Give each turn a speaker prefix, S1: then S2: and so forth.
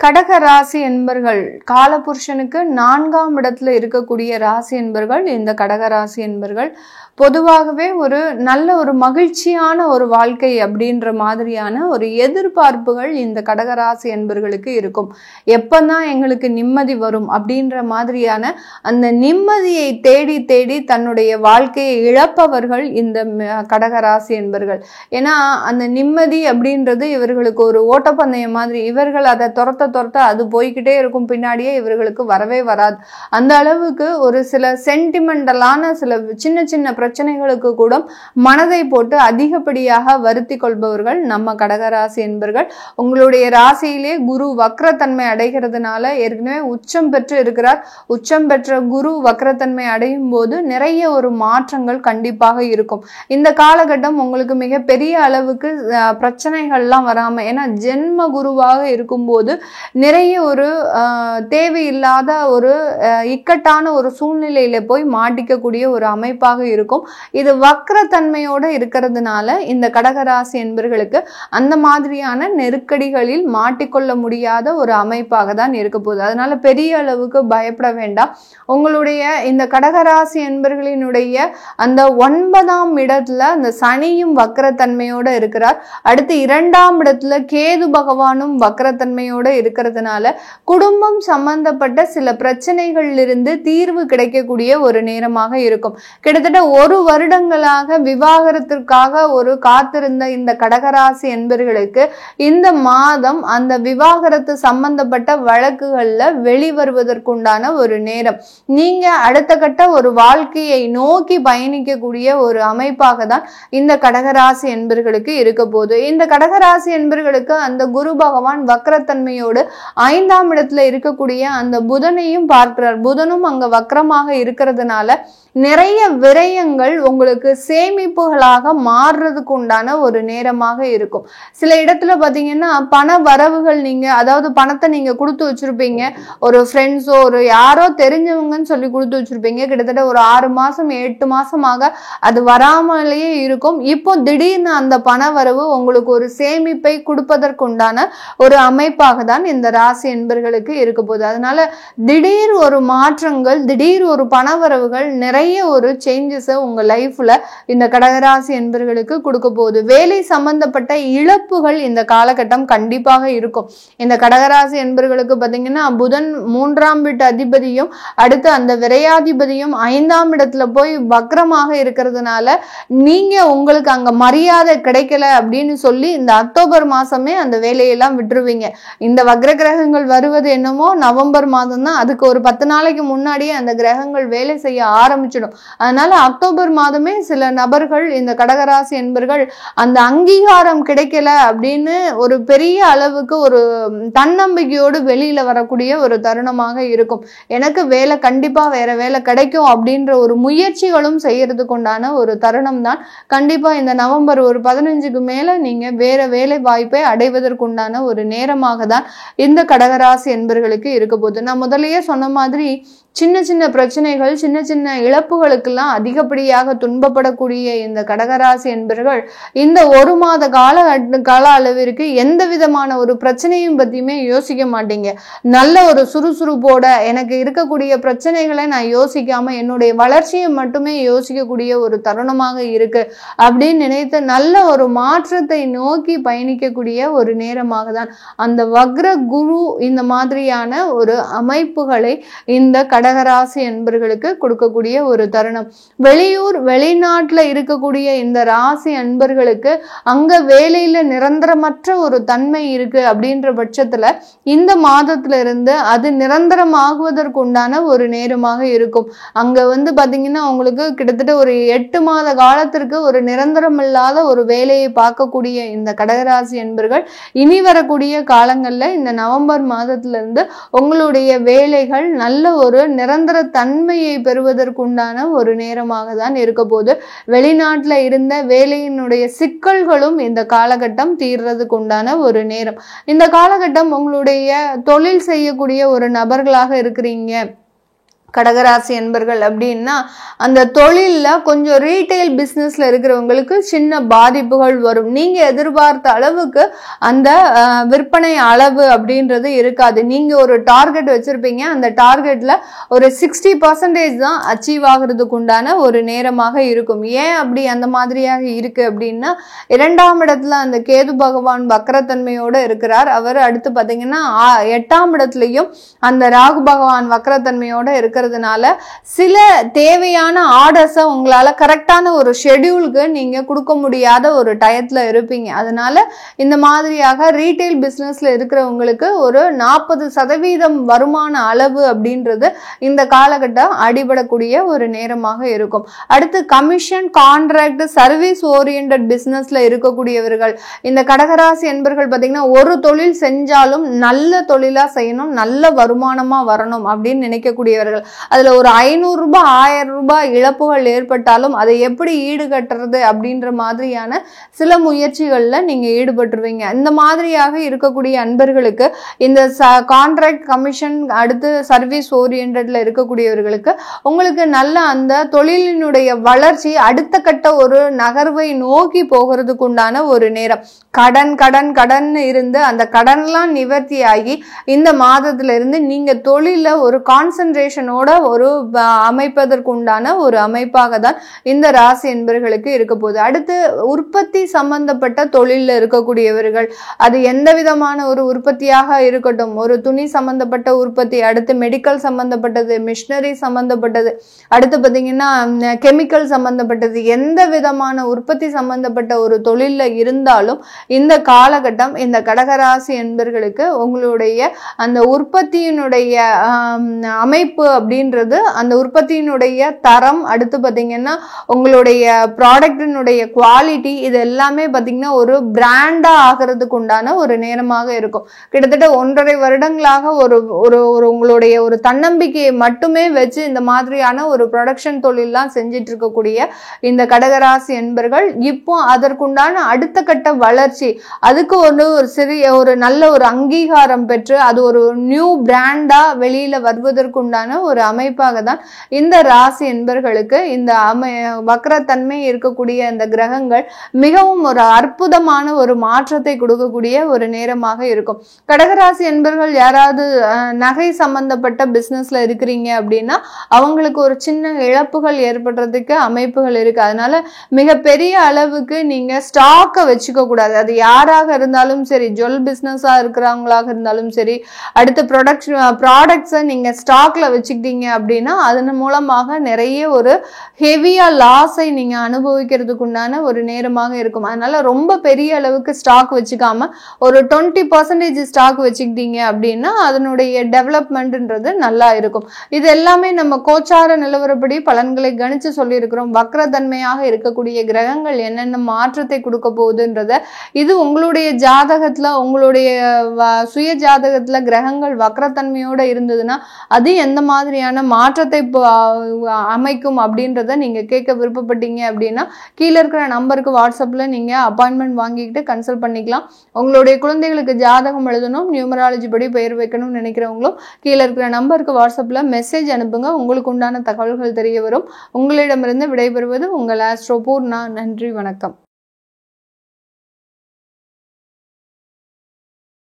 S1: கடக ராசி என்பர்கள் காலபுருஷனுக்கு 4ஆம் இடத்துல இருக்கக்கூடிய ராசி என்பர்கள் இந்த கடக ராசி என்பர்கள் பொதுவாகவே ஒரு நல்ல ஒரு மகிழ்ச்சியான ஒரு வாழ்க்கை அப்படின்ற மாதிரியான ஒரு எதிர்பார்ப்புகள் இந்த கடகராசி என்பர்களுக்கு இருக்கும். எப்பதான் எங்களுக்கு நிம்மதி வரும் அப்படின்ற மாதிரியான அந்த நிம்மதியை தேடி தேடி தன்னுடைய வாழ்க்கையை இழப்பவர்கள் இந்த கடகராசி என்பர்கள். ஏன்னா அந்த நிம்மதி அப்படின்றது இவர்களுக்கு ஒரு ஓட்டப்பந்தயம் மாதிரி. இவர்கள் அதை துரத்த அது போய்கிட்டே இருக்கும், பின்னாடியே இவர்களுக்கு வரவே வராது. அந்த அளவுக்கு ஒரு சில சென்டிமெண்டலான சில சின்ன சின்ன பிரச்சனைகளுக்கு கூட மனதை போட்டு அதிகப்படியாக வருத்தி கொள்பவர்கள் நம்ம கடகராசி என்பர்கள். உங்களுடைய ராசியிலே குரு வக்ரத்தன்மை அடைகிறதுனால ஏற்கனவே உச்சம் பெற்று இருக்கிறார். உச்சம் பெற்ற குரு வக்ரத்தன்மை அடையும் போது நிறைய ஒரு மாற்றங்கள் கண்டிப்பாக இருக்கும். இந்த காலகட்டம் உங்களுக்கு மிக பெரிய அளவுக்கு பிரச்சனைகள்லாம் வராம, ஏன்னா ஜென்ம குருவாக இருக்கும்போது நிறைய ஒரு தேவையில்லாத ஒரு இக்கட்டான ஒரு சூழ்நிலையில போய் மாட்டிக்கக்கூடிய ஒரு அமைப்பாக இருக்கும். இது வக்ரத்தன்மையோட இருக்கிறதுனால இந்த கடகராசி என்பர்களுக்கு அந்த மாதிரியான நெருக்கடிகளில் மாட்டிக்கொள்ள முடியாத ஒரு அமைப்பாக தான் இருக்க போகுது. அதனால பெரிய அளவுக்கு பயப்பட வேண்டாம். உங்களுடைய இந்த கடகராசி என்பர்களினுடைய அந்த 9ஆம் இடத்துல அந்த சனியும் வக்ரத்தன்மையோட இருக்கிறார். அடுத்து 2ஆம் இடத்துல கேது பகவானும் வக்ரத்தன்மையோட இருக்கிறதுனால குடும்பம் சம்பந்தப்பட்ட சில பிரச்சனைகளில் இருந்து தீர்வு கிடைக்கக்கூடிய ஒரு நேரமாக இருக்கும். கிட்டத்தட்ட 1 வருடங்களாக விவாகரத்திற்காக ஒரு காத்திருந்த இந்த கடகராசி என்பர்களுக்கு இந்த மாதம் அந்த விவாகரத்து சம்பந்தப்பட்ட வழக்குகள்ல வெளிவருவதற்குண்டான ஒரு நேரம். நீங்க அடுத்த கட்ட ஒரு வாழ்க்கையை நோக்கி பயணிக்கக்கூடிய ஒரு அமைப்பாக தான் இந்த கடகராசி என்பர்களுக்கு இருக்க போகுது. இந்த கடகராசி என்பர்களுக்கு அந்த குரு பகவான் வக்ரத்தன்மையோடு 5ஆம் இடத்துல இருக்கக்கூடிய அந்த புதனையும் பார்க்கிறார். புதனும் அங்க வக்ரமாக இருக்கிறதுனால நிறைய விரயங்கள் உங்களுக்கு சேமிப்புகளாக மாறுறதுக்கு உண்டான ஒரு நேரமாக இருக்கும். சில இடத்துல பாத்தீங்கன்னா பண வரவுகள், நீங்க அதாவது பணத்தை நீங்க கொடுத்து வச்சிருப்பீங்க, ஒரு ஃப்ரெண்ட்ஸோ ஒரு யாரோ தெரிஞ்சவங்கன்னு சொல்லி கொடுத்து வச்சிருப்பீங்க. கிட்டத்தட்ட ஒரு 6 மாசம் 8 மாசமாக அது வராமலேயே இருக்கும். இப்போ திடீர்னு அந்த பண வரவு உங்களுக்கு ஒரு சேமிப்பை கொடுப்பதற்குண்டான ஒரு அமைப்பாக தான் இந்த ராசி என்பர்களுக்கு இருக்க போகுது. அதனால திடீர் ஒரு மாற்றங்கள், திடீர் ஒரு பணவரவுகள், நிறைய ஒரு சேஞ்சஸ் உங்க லைஃப்ல இந்த கடகராசி என்பர்களுக்கு கொடுக்க போகுது. வேலை சம்பந்தப்பட்ட இழப்புகள் இந்த காலகட்டம் கண்டிப்பாக இருக்கும். இந்த கடகராசி என்பர்களுக்கு பாத்தீங்கன்னா புதன் 3ஆம் வீட்டு அதிபதியும் அடுத்து அந்த விரையாதிபதியும் 5ஆம் இடத்துல போய் வக்ரமாக இருக்கிறதுனால நீங்க உங்களுக்கு அங்க மரியாதை கிடைக்கல அப்படின்னு சொல்லி இந்த அக்டோபர் மாசமே அந்த வேலையெல்லாம் விட்டுருவீங்க. இந்த வக்ர கிரகங்கள் வருவது என்னமோ நவம்பர் மாதம் தான். அதுக்கு ஒரு 10 நாளைக்கு முன்னாடியே அந்த கிரகங்கள் வேலை செய்ய ஆரம்பிச்சிடும். அதனால அக்டோபர் மாதமே சில நபர்கள் இந்த கடகராசி என்பர்கள் அந்த அங்கீகாரம் கிடைக்கல அப்படின்னு ஒரு பெரிய அளவுக்கு ஒரு தன்னம்பிக்கையோடு வெளியில வரக்கூடிய ஒரு தருணமாக இருக்கும். எனக்கு வேலை கண்டிப்பா வேற வேலை கிடைக்கும் அப்படின்ற ஒரு முயற்சிகளும் செய்யறதுக்கு உண்டான ஒரு தருணம் தான். கண்டிப்பா இந்த நவம்பர் ஒரு 15க்கு மேல நீங்க வேற வேலை வாய்ப்பை அடைவதற்குண்டான ஒரு நேரமாக தான் இந்த கடகராசி என்பர்களுக்கு இருக்க போகுது. நான் முதலையே சொன்ன மாதிரி சின்ன சின்ன பிரச்சனைகள், சின்ன சின்ன இழப்புகளுக்கெல்லாம் அதிகப்படியாக துன்பப்படக்கூடிய இந்த கடகராசி என்பர்கள் இந்த 1 மாத கால அளவிற்கு எந்த விதமான ஒரு பிரச்சனையும் பத்தியுமே யோசிக்க மாட்டீங்க. நல்ல ஒரு சுறுசுறுப்போட எனக்கு இருக்கக்கூடிய பிரச்சனைகளை நான் யோசிக்காம என்னுடைய வளர்ச்சியை மட்டுமே யோசிக்கக்கூடிய ஒரு தருணமாக இருக்கு அப்படின்னு நினைத்து நல்ல ஒரு மாற்றத்தை நோக்கி பயணிக்கக்கூடிய ஒரு நேரமாக தான் அந்த வக்ர குரு இந்த மாதிரியான ஒரு அமைப்புகளை இந்த கடகராசி என்பர்களுக்கு கொடுக்கக்கூடிய ஒரு தருணம். வெளியூர் வெளிநாட்டுல இருக்கக்கூடிய இந்த ராசி அன்பர்களுக்கு அங்க வேலையில நிரந்தரமற்ற ஒரு தன்மை இருக்கு அப்படின்ற பட்சத்துல இந்த மாதத்துல இருந்து அது நிரந்தரமாகுவதற்கு உண்டான ஒரு நேரமாக இருக்கும். அங்க பாத்தீங்கன்னா உங்களுக்கு கிட்டத்தட்ட ஒரு 8 மாத காலத்திற்கு ஒரு நிரந்தரம் இல்லாத ஒரு வேலையை பார்க்கக்கூடிய இந்த கடகராசி என்பர்கள் இனி வரக்கூடிய காலங்கள்ல இந்த நவம்பர் மாதத்துல இருந்து உங்களுடைய வேலைகள் நல்ல ஒரு நிரந்தர தன்மையை பெறுவதற்குண்டான ஒரு நேரமாக தான் இருக்க போது. வெளிநாட்டுல இருந்த வேலையினுடைய சிக்கல்களும் இந்த காலகட்டம் தீர்றதுக்கு உண்டான ஒரு நேரம். இந்த காலகட்டம் உங்களுடைய தொழில் செய்யக்கூடிய ஒரு நபர்களாக இருக்கிறீங்க, கடகராசி என்பர்கள் அப்படின்னா அந்த தொழில்ல கொஞ்சம் ரீட்டைல் பிசினஸ்ல இருக்கிறவங்களுக்கு சின்ன பாதிப்புகள் வரும். நீங்க எதிர்பார்த்த அளவுக்கு அந்த விற்பனை அளவு அப்படின்றது இருக்காது. நீங்க ஒரு டார்கெட் வச்சிருப்பீங்க, அந்த டார்கெட்ல ஒரு 60% தான் அச்சீவ் ஆகிறதுக்கு உண்டான ஒரு நேரமாக இருக்கும். ஏன் அப்படி அந்த மாதிரியாக இருக்கு அப்படின்னா 2ஆம் இடத்துல அந்த கேது பகவான் வக்ரத்தன்மையோட இருக்கிறார். அவர் அடுத்து பாத்தீங்கன்னா 8ஆம் இடத்துலயும் அந்த ராகு பகவான் வக்ரத்தன்மையோட இருக்கிறதுனால சில தேவையான ஆர்டர்ஸை உங்களால கரெக்டான ஒரு ஷெட்யூலுக்கு நீங்க கொடுக்க முடியாத ஒரு டயத்துல இருப்பீங்க. அதனால இந்த மாதிரியாக ரீட்டைல் பிசினஸ்ல இருக்கிறவங்களுக்கு ஒரு 40% வருமான அளவு அப்படின்றது இந்த காலகட்டம் அடிபடக்கூடிய ஒரு நேரமாக இருக்கும். அடுத்து கமிஷன், கான்ட்ராக்ட், சர்வீஸ் ஓரியன்ட் பிசினஸ்ல இருக்கக்கூடியவர்கள், இந்த கடகராசி என்பர்கள் பாத்தீங்கன்னா ஒரு தொழில் செஞ்சாலும் நல்ல தொழிலா செய்யணும், நல்ல வருமானமா வரணும் அப்படின்னு நினைக்கக்கூடியவர்கள். அதுல ஒரு 500 ரூபாய் 1000 ரூபாய் இழப்புகள் ஏற்பட்டாலும் அதை எப்படி ஈடுகட்டுறது அப்படின்ற மாதிரியான சில முயற்சிகள்ல நீங்க ஈடுபட்டுருவீங்க. இந்த மாதிரியாக இருக்கக்கூடிய அன்பர்களுக்கு இந்த கான்ட்ராக்ட், கமிஷன், அடுத்து சர்வீஸ் ஓரியன்ட்ல இருக்கக்கூடியவர்களுக்கு உங்களுக்கு நல்ல அந்த தொழிலினுடைய வளர்ச்சி அடுத்த கட்ட ஒரு நகர்வை நோக்கி போகிறதுக்கு உண்டான ஒரு நேரம். கடன் கடன் கடன் இருந்து அந்த கடன்லாம் நிவர்த்தி ஆகி இந்த மாதத்துல இருந்து நீங்க தொழில ஒரு கான்சென்ட்ரேஷனோட ஒரு அமைப்பதற்கு உண்டான ஒரு அமைப்பாக தான் இந்த ராசி என்பர்களுக்கு இருக்க போகுது. அடுத்து உற்பத்தி சம்பந்தப்பட்ட தொழில இருக்கக்கூடியவர்கள், அது எந்த விதமான ஒரு உற்பத்தியாக இருக்கட்டும், ஒரு துணி சம்பந்தப்பட்ட உற்பத்தி, அடுத்து மெடிக்கல் சம்பந்தப்பட்டது, மிஷினரி சம்பந்தப்பட்டது, அடுத்து பாத்தீங்கன்னா கெமிக்கல் சம்பந்தப்பட்டது, எந்த விதமான உற்பத்தி சம்பந்தப்பட்ட ஒரு தொழில இருந்தாலும் இந்த காலகட்டம் இந்த கடகராசி என்பர்களுக்கு உங்களுடைய அந்த உற்பத்தியினுடைய அமைப்பு அப்படின்றது, அந்த உற்பத்தியினுடைய தரம், அடுத்து பாத்தீங்கன்னா உங்களுடைய ப்ராடக்டினுடைய குவாலிட்டி, இது எல்லாமே பாத்தீங்கன்னா ஒரு பிராண்டா ஆகிறதுக்கு உண்டான ஒரு நேரமாக இருக்கும். கிட்டத்தட்ட 1.5 வருடங்களாக ஒரு ஒரு உங்களுடைய ஒரு தன்னம்பிக்கையை மட்டுமே வச்சு இந்த மாதிரியான ஒரு ப்ரொடக்ஷன் தொழிலாம் செஞ்சிட்டு இருக்கக்கூடிய இந்த கடகராசி என்பர்கள் இப்போ அதற்குண்டான அடுத்த கட்ட வளர்ச்சி, அதுக்கு ஒரு சிறிய ஒரு நல்ல ஒரு அங்கீகாரம் பெற்று அது ஒரு நியூ பிராண்டா வெளியில வருவதற்குண்டான ஒரு அமைப்பாக தான் இந்த ராசி என்பர்களுக்கு இந்த வக்ரத்தன்மை இருக்கக்கூடிய இந்த கிரகங்கள் மிகவும் ஒரு அற்புதமான ஒரு மாற்றத்தை கொடுக்கக்கூடிய ஒரு நேரமாக இருக்கும். கடகராசி என்பர்கள் யாராவது நகை சம்பந்தப்பட்ட பிசினஸ்ல இருக்கிறீங்க அப்படின்னா அவங்களுக்கு ஒரு சின்ன இழப்புகள் ஏற்படுறதுக்கு அமைப்புகள் இருக்கு. அதனால மிகப்பெரிய அளவுக்கு நீங்க ஸ்டாக்கை வச்சுக்க கூடாது. அது யாராக இருந்தாலும் சரி, ஜுவல் பிசினஸா இருக்கிறவங்களாக இருந்தாலும் சரி, அடுத்து ப்ராடக்ட்ஸை நீங்க ஸ்டாக்ல வச்சுக்கிட்டீங்க அப்படின்னா அதன் மூலமாக நிறைய ஒரு ஹெவியா லாஸை நீங்க அனுபவிக்கிறதுக்கு உண்டான ஒரு நேரமாக இருக்கும். அதனால ரொம்ப பெரிய அளவுக்கு ஸ்டாக் வச்சுக்காம ஒரு 20% ஸ்டாக் வச்சுக்கிட்டீங்க அப்படின்னா அதனுடைய டெவலப்மெண்ட்ன்றது நல்லா இருக்கும். இது எல்லாமே நம்ம கோச்சார நிலவரப்படி பலன்களை கணிச்சு சொல்லியிருக்கிறோம். வக்ரத்தன்மையாக இருக்கக்கூடிய கிரகங்கள் என்னென்ன மாற்றத்தை கொடுக்க போகுதுன்றத, இது உங்களுடைய ஜாதகத்துல, உங்களுடைய சுய ஜாதகத்துல கிரகங்கள் வக்ரத்தன்மையோட இருந்ததுன்னா அது எந்த மாதிரியான மாற்றத்தை அமைக்கும் அப்படின்றத நீங்க கேட்க விருப்பப்பட்டீங்க அப்படின்னா கீழே இருக்கிற நம்பருக்கு வாட்ஸ்அப்ல நீங்க அப்பாயின்மெண்ட் வாங்கிக்கிட்டு கன்சல்ட் பண்ணிக்கலாம். உங்களுடைய குழந்தைகளுக்கு ஜாதகம் எழுதணும், நியூமராலஜி படி பெயர் வைக்கணும்னு நினைக்கிறவங்களும் கீழே இருக்கிற நம்பருக்கு வாட்ஸ்அப்ல மெசேஜ் அனுப்புங்க. உங்களுக்கு உண்டான தகவல்கள் தெரிய வரும். உங்களிடமிருந்து விடைபெறுவது உங்கள் ஆஸ்ட்ரோ பூர்ணா. நன்றி, வணக்கம்.